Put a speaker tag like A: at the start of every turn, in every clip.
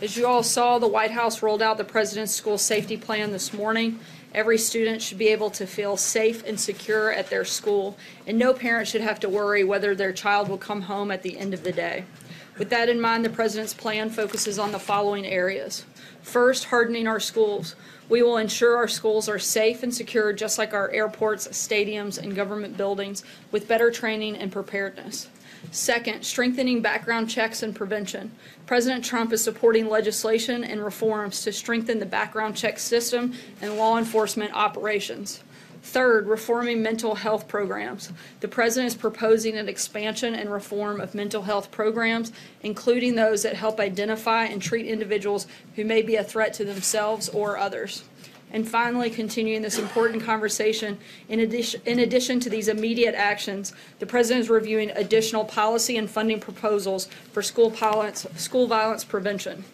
A: As you all saw, the White House rolled out the President's School Safety Plan this morning. Every student should be able to feel safe and secure at their school, and no parent should have to worry whether their child will come home at the end of the day. With that in mind, the President's plan focuses on the following areas. First, hardening our schools. We will ensure our schools are safe and secure, just like our airports, stadiums, and government buildings, with better training and preparedness. Second, strengthening background checks and prevention. President Trump is supporting legislation and reforms to strengthen the background check system and law enforcement operations. Third, reforming mental health programs. The President is proposing an expansion and reform of mental health programs, including those that help identify and treat individuals who may be a threat to themselves or others. And finally, continuing this important conversation, in addition to these immediate actions, the President is reviewing additional policy and funding proposals for school violence prevention.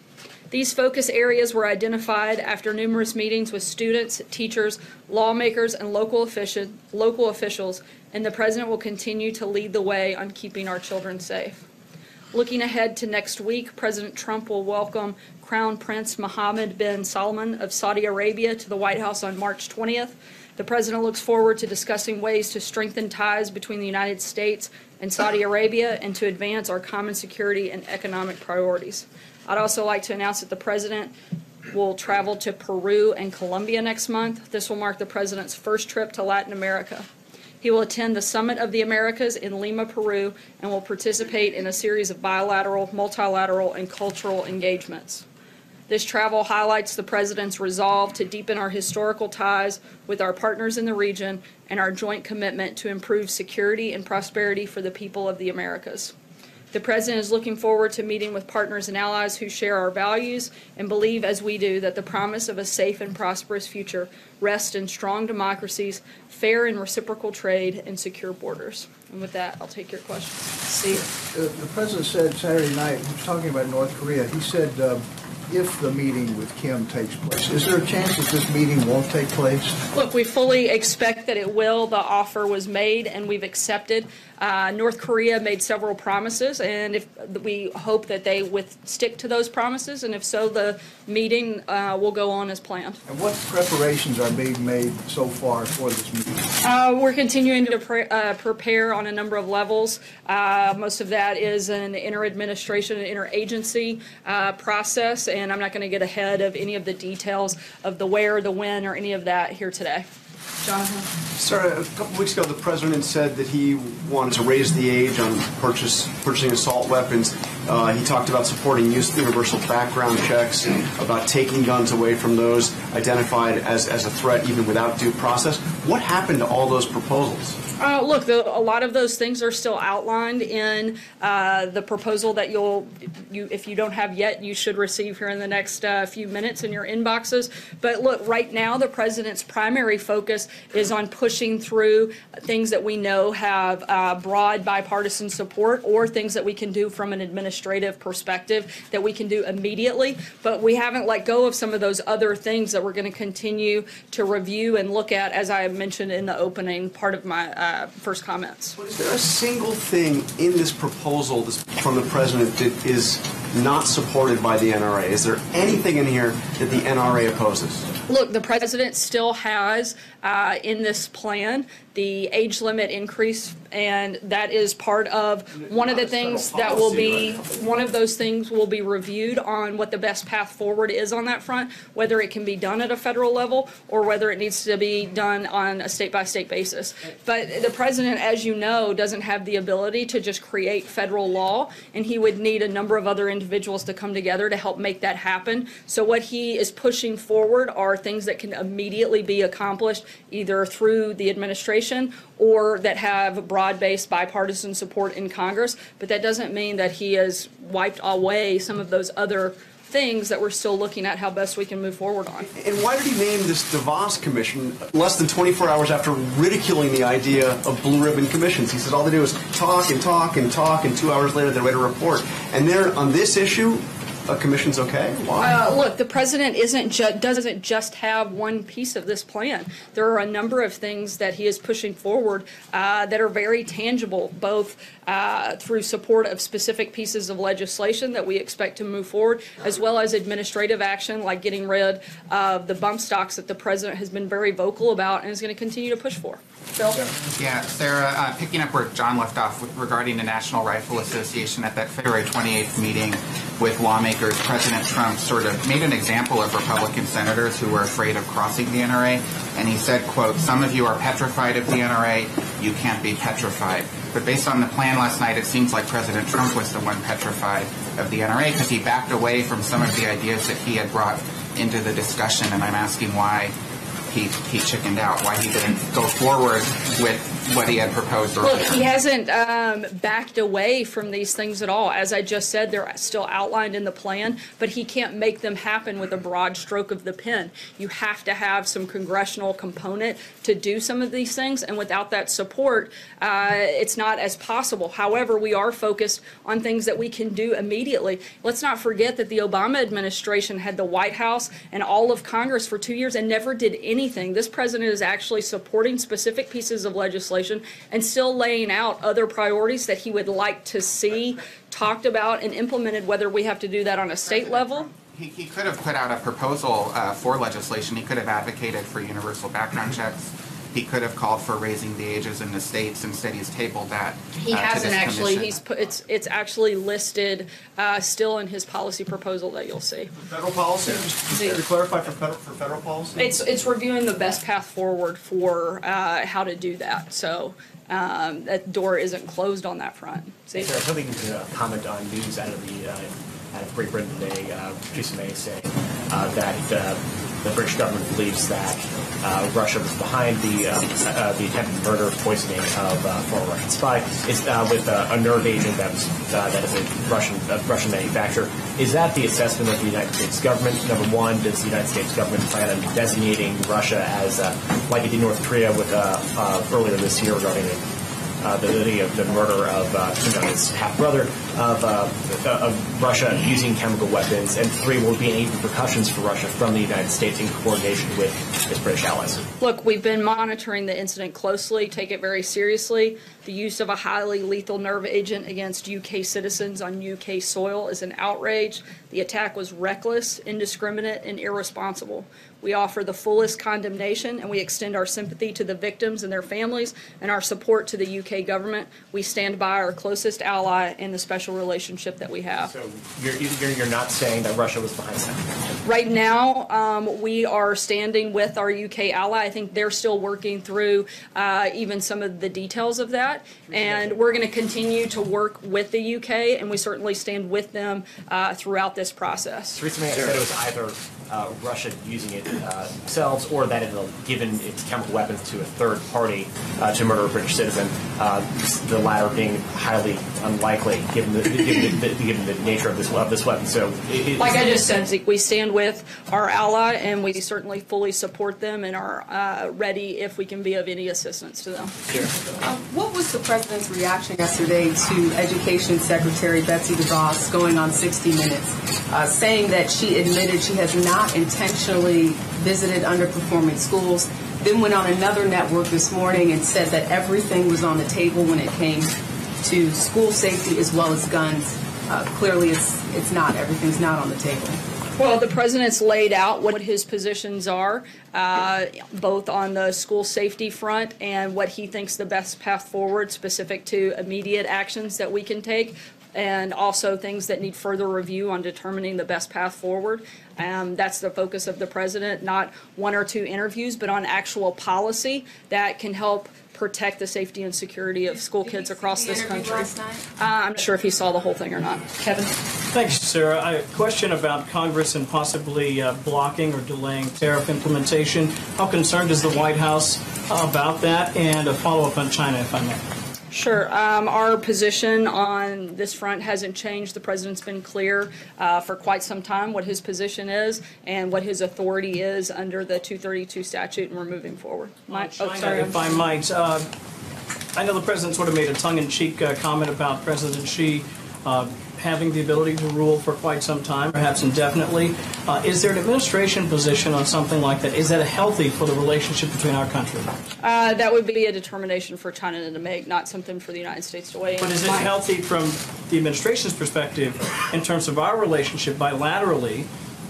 A: These focus areas were identified after numerous meetings with students, teachers, lawmakers, and local officials, and the President will continue to lead the way on keeping our children safe. Looking ahead to next week, President Trump will welcome Crown Prince Mohammed bin Salman of Saudi Arabia to the White House on March 20th. The President looks forward to discussing ways to strengthen ties between the United States and Saudi Arabia and to advance our common security and economic priorities. I'd also like to announce that the President will travel to Peru and Colombia next month. This will mark the President's first trip to Latin America. He will attend the Summit of the Americas in Lima, Peru, and will participate in a series of bilateral, multilateral, and cultural engagements. This travel highlights the President's resolve to deepen our historical ties with our partners in the region and our joint commitment to improve security and prosperity for the people of the Americas. The President is looking forward to meeting with partners and allies who share our values and believe, as we do, that the promise of a safe and prosperous future rests in strong democracies, fair and reciprocal trade, and secure borders. And with that, I'll take your questions. Steve.
B: The President said Saturday night, he was talking about North Korea, he said if the meeting with Kim takes place, is there a chance that this meeting won't take place?
A: Look, we fully expect that it will. The offer was made and we've accepted. North Korea made several promises, and we hope that they stick to those promises, and if so, the meeting will go on as planned.
B: And what preparations are being made so far for this meeting?
A: We're continuing to prepare on a number of levels. Most of that is an inter-administration and interagency process, and I'm not going to get ahead of any of the details of the where, the when, or any of that here today. Jonathan?
C: Sir, a couple weeks ago, the President said that he wanted to raise the age on purchasing assault weapons. He talked about supporting universal background checks, about taking guns away from those identified as a threat even without due process. What happened to all those proposals?
A: Look, a lot of those things are still outlined in the proposal that if you don't have yet, you should receive here in the next few minutes in your inboxes. But look, right now, the President's primary focus is on pushing through things that we know have broad bipartisan support, or things that we can do from an administrative perspective that we can do immediately. But we haven't let go of some of those other things that we're going to continue to review and look at, as I mentioned in the opening part of my first comments.
C: But is there a single thing in this proposal from the President that is not supported by the NRA? Is there anything in here that the NRA opposes?
A: Look, the President still has in this plan the age limit increase, and that is part of one of the things that will be, one of those things will be reviewed on what the best path forward is on that front, whether it can be done at a federal level or whether it needs to be done on a state-by-state basis. But the President, as you know, doesn't have the ability to just create federal law, and he would need a number of other individuals to come together to help make that happen. So what he is pushing forward are things that can immediately be accomplished either through the administration or that have broad-based bipartisan support in Congress, but that doesn't mean that he has wiped away some of those other things that we're still looking at how best we can move forward on.
C: And why did he name this DeVos Commission less than 24 hours after ridiculing the idea of blue ribbon commissions? He said all they do is talk and talk and talk, and 2 hours later they write a report. And there, on this issue, commission's okay? Why?
A: Look, the president doesn't just have one piece of this plan. There are a number of things that he is pushing forward that are very tangible, both through support of specific pieces of legislation that we expect to move forward, as well as administrative action like getting rid of the bump stocks that the president has been very vocal about and is going to continue to push for. Phil?
D: Yeah, Sarah, picking up where John left off regarding the National Rifle Association, at that February 28th meeting with lawmakers, President Trump sort of made an example of Republican senators who were afraid of crossing the NRA, and he said, quote, "Some of you are petrified of the NRA, you can't be petrified." But based on the plan last night, it seems like President Trump was the one petrified of the NRA because he backed away from some of the ideas that he had brought into the discussion, and I'm asking why he chickened out, why he didn't go forward with what he had proposed earlier.
A: Look, he hasn't backed away from these things at all. As I just said, they're still outlined in the plan, but he can't make them happen with a broad stroke of the pen. You have to have some congressional component to do some of these things, and without that support, it's not as possible. However, we are focused on things that we can do immediately. Let's not forget that the Obama administration had the White House and all of Congress for 2 years and never did anything. This president is actually supporting specific pieces of legislation and still laying out other priorities that he would like to see talked about and implemented, whether we have to do that on a state level.
D: He could have put out a proposal for legislation. He could have advocated for universal background checks. He could have called for raising the ages in the states. Instead, he's tabled that.
A: He hasn't actually.
D: Commission.
A: It's actually listed still in his policy proposal that you'll see.
C: Federal policy? Just to clarify for federal policy?
A: It's reviewing the best path forward for how to do that. So that door isn't closed on that front. See?
E: Is there something to comment on news out of Great Britain today? Theresa May saying that the British government believes that Russia was behind the attempted murder, poisoning of former Russian spy with a nerve agent that is a Russian manufacturer. Is that the assessment of the United States government? Number one, does the United States government plan on designating Russia as like it did North Korea with earlier this year regarding the murder of Kim Jong-un's half-brother of Russia using chemical weapons, and three, will be any repercussions for Russia from the United States in coordination with its British allies?
A: Look, we've been monitoring the incident closely, take it very seriously. The use of a highly lethal nerve agent against UK citizens on UK soil is an outrage. The attack was reckless, indiscriminate, and irresponsible. We offer the fullest condemnation, and we extend our sympathy to the victims and their families and our support to the UK government. We stand by our closest ally in the special relationship that we have.
E: So you're not saying that Russia was behind that?
A: Right now, we are standing with our UK ally. I think they're still working through even some of the details of that, and we're going to continue to work with the UK, and we certainly stand with them throughout this process.
E: Theresa May said it was either Russia using it themselves, or that it had given its chemical weapons to a third party to murder a British citizen. The latter being highly unlikely, given the nature of this weapon. So,
A: like I just said, Zeke, we stand with our ally, and we certainly fully support them and are ready if we can be of any assistance to them.
F: What was the president's reaction yesterday to Education Secretary Betsy DeVos going on 60 Minutes, saying that she admitted she has not intentionally visited underperforming schools, then went on another network this morning and said that everything was on the table when it came to school safety as well as guns? Clearly, it's not. Everything's not on the table.
A: Well, the president's laid out what his positions are, both on the school safety front and what he thinks the best path forward specific to immediate actions that we can take, and also things that need further review on determining the best path forward. That's the focus of the president, not one or two interviews, but on actual policy that can help protect the safety and security of school kids across this country. I'm not sure if he saw the whole thing or not. Kevin?
G: Thanks, Sarah. I have a question about Congress and possibly blocking or delaying tariff implementation. How concerned is the White House about that? And a follow-up on China, if I may.
A: Sure. Our position on this front hasn't changed. The president's been clear for quite some time what his position is and what his authority is under the 232 statute, and we're moving forward.
G: China, if I might, I know the president sort of made a tongue-in-cheek comment about President Xi having the ability to rule for quite some time, perhaps indefinitely. Is there an administration position on something like that? Is that healthy for the relationship between our countries?
A: That would be a determination for China to make, not something for the United States to weigh in.
G: But is it healthy from the administration's perspective in terms of our relationship bilaterally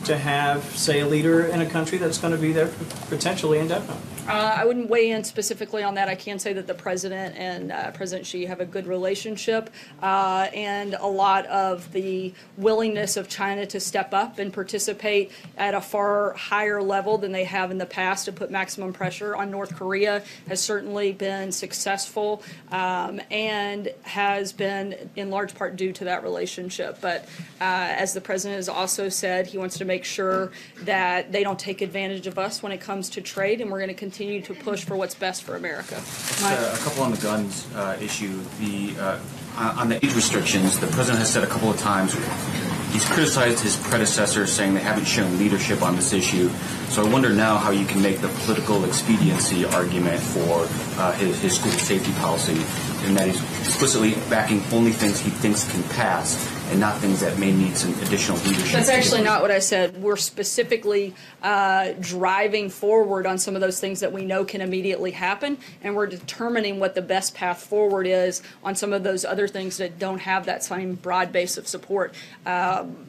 G: to have, say, a leader in a country that's going to be there potentially indefinitely?
A: I wouldn't weigh in specifically on that. I can say that the president and President Xi have a good relationship, and a lot of the willingness of China to step up and participate at a far higher level than they have in the past to put maximum pressure on North Korea has certainly been successful, and has been in large part due to that relationship. But as the president has also said, he wants to make sure that they don't take advantage of us when it comes to trade, and we're going to continue to push for what's best for America.
H: A couple on the guns issue. On the age restrictions, the president has said a couple of times he's criticized his predecessors, saying they haven't shown leadership on this issue. So I wonder now how you can make the political expediency argument for his school safety policy, and that he's explicitly backing only things he thinks can pass and not things that may need some additional leadership.
A: That's actually not what I said. We're specifically driving forward on some of those things that we know can immediately happen, and we're determining what the best path forward is on some of those other things that don't have that same broad base of support.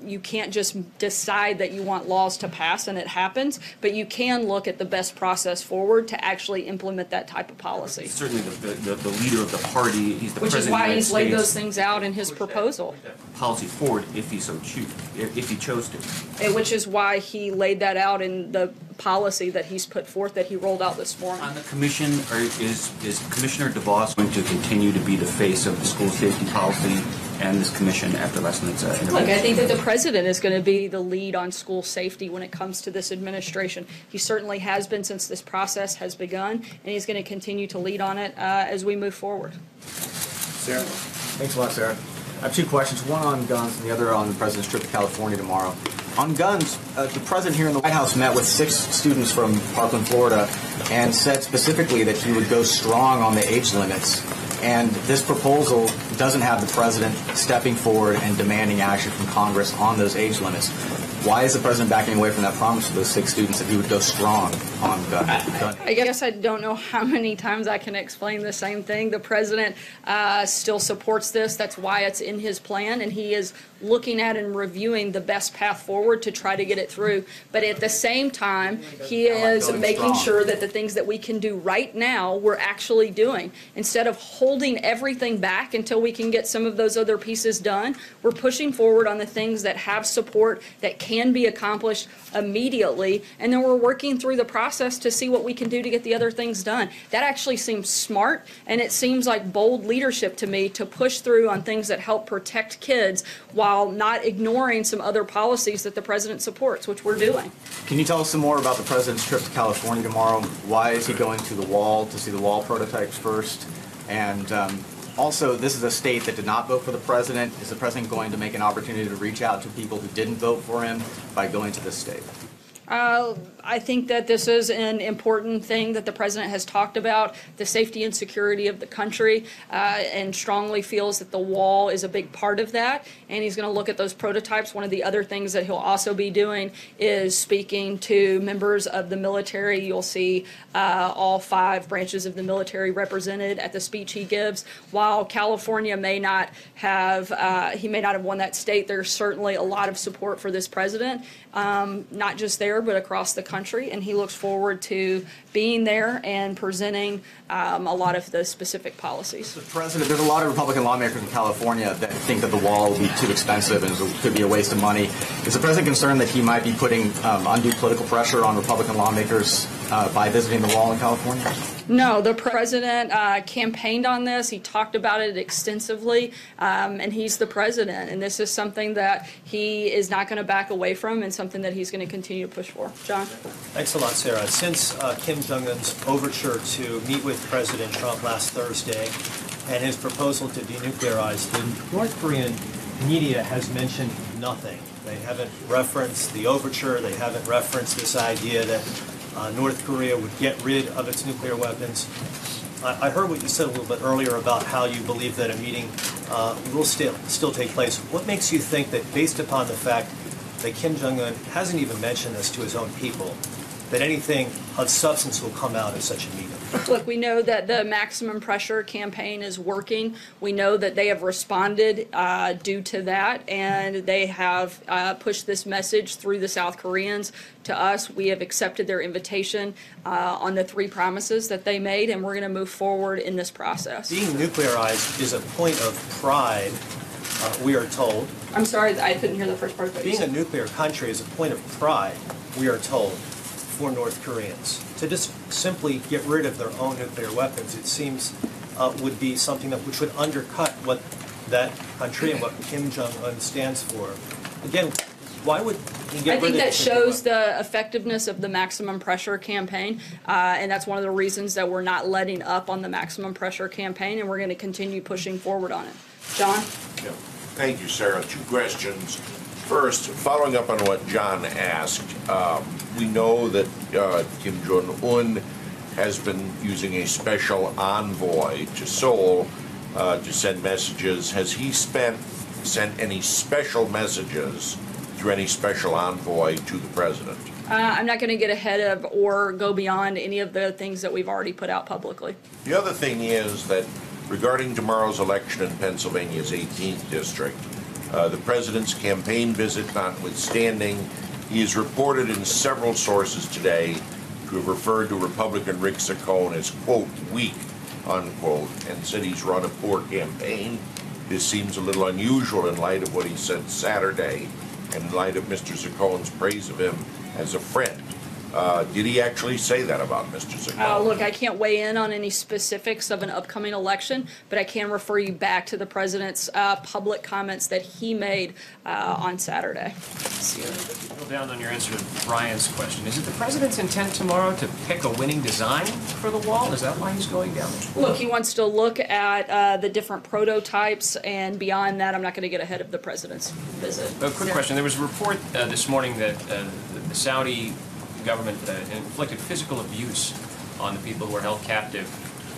A: You can't just decide that you want laws to pass and it happens, but you can look at the best process forward to actually implement that type of policy.
H: He's certainly the leader of the party. He's the
A: Which is
H: president
A: why
H: of the
A: he's
H: United
A: laid those
H: States.
A: things out in his proposal.
H: Policy forward if he so choose, if he chose to.
A: And which is why he laid that out in the policy that he's put forth that he rolled out this morning.
H: On the commission, is Commissioner DeVos going to continue to be the face of the school safety policy and this commission after last night's intervention?
A: Look, I think that the president is going to be the lead on school safety when it comes to this administration. He certainly has been since this process has begun, and he's going to continue to lead on it as we move forward.
I: Sarah? Thanks a lot, Sarah. I have two questions, one on guns and the other on the president's trip to California tomorrow. On guns, the president here in the White House met with 6 students from Parkland, Florida, and said specifically that he would go strong on the age limits. And this proposal doesn't have the president stepping forward and demanding action from Congress on those age limits. Why is the president backing away from that promise to those 6 students that he would go strong on gun?
A: I guess I don't know how many times I can explain the same thing. The president still supports this. That's why it's in his plan, and he is looking at and reviewing the best path forward to try to get it through. But at the same time, he is making sure that the things that we can do right now, we're actually doing. Instead of holding everything back until we can get some of those other pieces done, we're pushing forward on the things that have support, that can be accomplished immediately, and then we're working through the process to see what we can do to get the other things done. That actually seems smart, and it seems like bold leadership to me to push through on things that help protect kids while not ignoring some other policies that the president supports, which we're doing.
I: Can you tell us some more about the president's trip to California tomorrow? Why is he going to the wall to see the wall prototypes first? And also, this is a state that did not vote for the president. Is the president going to make an opportunity to reach out to people who didn't vote for him by going to this state?
A: I think that this is an important thing that the president has talked about, the safety and security of the country, and strongly feels that the wall is a big part of that. And he's going to look at those prototypes. One of the other things that he'll also be doing is speaking to members of the military. You'll see all 5 branches of the military represented at the speech he gives. While California may not have, he may not have won that state, there's certainly a lot of support for this president, not just there, but across the country, and he looks forward to being there and presenting a lot of the specific policies.
I: The president, there's a lot of Republican lawmakers in California that think that the wall will be too expensive and could be a waste of money. Is the president concerned that he might be putting undue political pressure on Republican lawmakers by visiting the wall in California?
A: No, the president campaigned on this. He talked about it extensively, and he's the president. And this is something that he is not going to back away from and something that he's going to continue to push for. John?
J: Thanks a lot, Sarah. Since Kim Jong-un's overture to meet with President Trump last Thursday and his proposal to denuclearize, the North Korean media has mentioned nothing. They haven't referenced the overture. They haven't referenced this idea that North Korea would get rid of its nuclear weapons. I heard what you said a little bit earlier about how you believe that a meeting will still take place. What makes you think that, based upon the fact that Kim Jong-un hasn't even mentioned this to his own people, that anything of substance will come out of such a meeting?
A: Look, we know that the maximum pressure campaign is working. We know that they have responded due to that, and they have pushed this message through the South Koreans to us. We have accepted their invitation on the 3 promises that they made, and we're going to move forward in this process.
J: Being nuclearized is a point of pride, we are told.
A: I'm sorry, I couldn't hear the first part of what you
J: Being a
A: said.
J: nuclear country is a point of pride, we are told, for North Koreans. To just simply get rid of their own nuclear weapons, it seems, would be something which would undercut what that country and what Kim Jong-un stands for. Again, why would he get rid of
A: I think that
J: nuclear
A: shows
J: weapons?
A: the effectiveness of the maximum pressure campaign, and that's one of the reasons that we're not letting up on the maximum pressure campaign, and we're going to continue pushing forward on it. John?
K: Yeah. Thank you, Sarah. 2 questions. First, following up on what John asked, we know that Kim Jong-un has been using a special envoy to Seoul to send messages. Has he sent any special messages through any special envoy to the president?
A: I'm not going to get ahead of or go beyond any of the things that we've already put out publicly.
K: The other thing is that regarding tomorrow's election in Pennsylvania's 18th district, the president's campaign visit notwithstanding, he is reported in several sources today to have referred to Republican Rick Saccone as, quote, weak, unquote, and said he's run a poor campaign. This seems a little unusual in light of what he said Saturday and in light of Mr. Saccone's praise of him as a friend. Did he actually say that about Mr. Saccone?
A: Look, I can't weigh in on any specifics of an upcoming election, but I can refer you back to the president's public comments that he made on Saturday.
L: Drill down on your answer to Brian's question. Is it the president's intent tomorrow to pick a winning design for the wall? Is that why he's going down there?
A: Look, he wants to look at the different prototypes, and beyond that, I'm not going to get ahead of the president's visit.
L: A quick question. There was a report this morning that the Saudi government inflicted physical abuse on the people who were held captive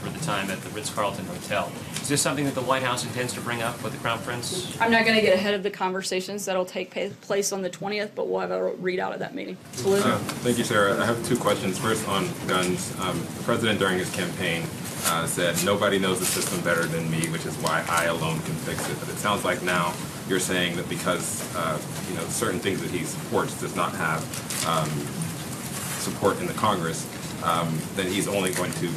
L: for the time at the Ritz-Carlton Hotel. Is this something that the White House intends to bring up with the Crown Prince?
A: I'm not going to get ahead of the conversations that'll take place on the 20th, but we'll have a readout of that meeting.
M: Thank you, Sarah. I have 2 questions. First, on guns. The president, during his campaign, said, "Nobody knows the system better than me, which is why I alone can fix it." But it sounds like now you're saying that because certain things that he supports does not have support in the Congress, then he's only going to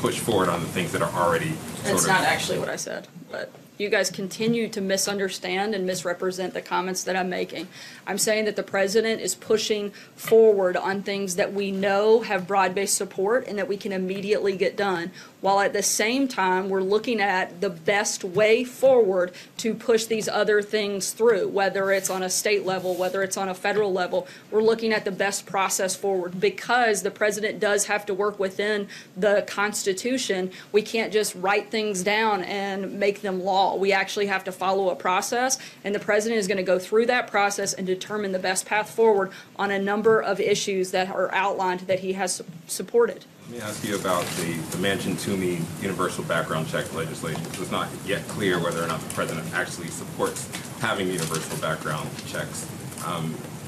M: push forward on the things that are already
A: That's not actually what I said, but you guys continue to misunderstand and misrepresent the comments that I'm making. I'm saying that the president is pushing forward on things that we know have broad-based support and that we can immediately get done, while at the same time we're looking at the best way forward to push these other things through, whether it's on a state level, whether it's on a federal level. We're looking at the best process forward because the president does have to work within the Constitution. We can't just write things down and make them law. We actually have to follow a process, and the president is going to go through that process and determine the best path forward on a number of issues that are outlined that he has supported.
M: Let me ask you about the Manchin-Toomey universal background check legislation. It's not yet clear whether or not the president actually supports having universal background checks.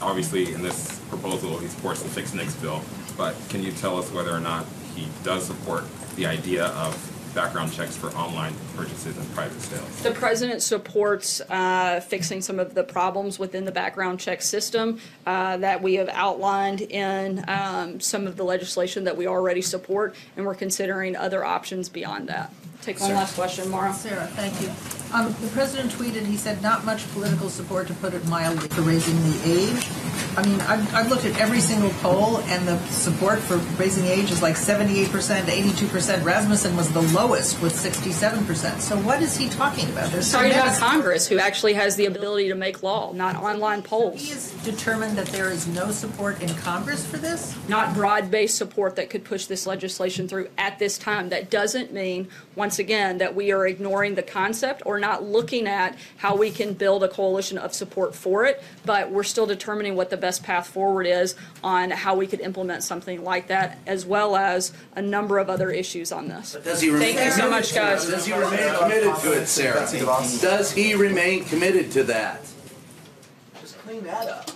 M: Obviously, in this proposal, he supports the Fix Nix bill, but can you tell us whether or not he does support the idea of background checks for online purchases and private sales?
A: The president supports fixing some of the problems within the background check system that we have outlined in some of the legislation that we already support, and we're considering other options beyond that. Take one last question, Maura.
N: Sarah, thank you. The president tweeted, he said, not much political support, to put it mildly, for raising the age. I mean, I've looked at every single poll, and the support for raising age is like 78%, 82%. Rasmussen was the lowest with 67%. So what is he talking about?
A: He's talking about Congress, who actually has the ability to make law, not online polls.
N: He has determined that there is no support in Congress for this?
A: Not broad-based support that could push this legislation through at this time. That doesn't mean, once again, that we are ignoring the concept or not looking at how we can build a coalition of support for it, but we're still determining what the best path forward is on how we could implement something like that, as well as a number of other issues on this.
O: Does he remain
A: Thank you so much, guys.
O: Does he remain committed to it, Sarah? Does he remain committed to that?
I: Just clean that up.